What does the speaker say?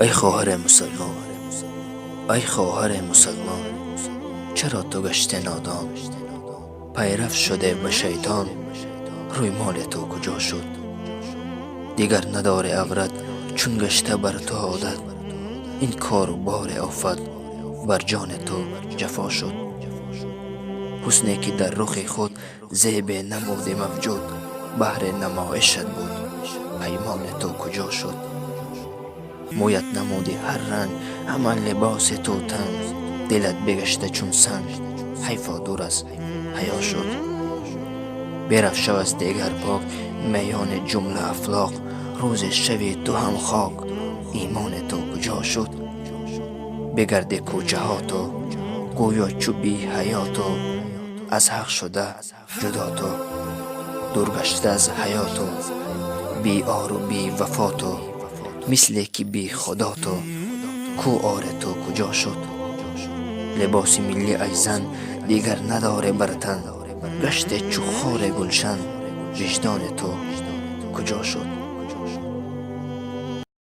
ای خواهر مسلمان، ای خواهر مسلمان، چرا تو گشته نادان؟ پیرف شده به شیطان، روی مال تو کجا شد؟ دیگر نداره عبرت چون گشته بر تو عادت، این کار و بار آفت بر جان تو جفا شد. حسنی که در رخ خود زیب نموده موجود، بهر نمایشت بود، پیمان تو کجا شد؟ مویت نمودی هر رنگ، همان لباس تو تن، دلت بگشته چون سنگ، حیفا دور از حیا شد. برفت شو از دیگر پاک میان جمله افلاق، روز شوی تو هم خاک، ایمان تو کجا شد؟ بگرد کوچه ها تو گویا چو بی حیاتو، از حق شده جدا تو، دور گشته از حیاتو، بی آر و بی وفا تو، مثل که بی خدا تو، کو آر تو کجا شد؟ لباس ملی ای زن دیگر نداره بر تن، گشته چو خار گلشن، وجدان تو کجا شد؟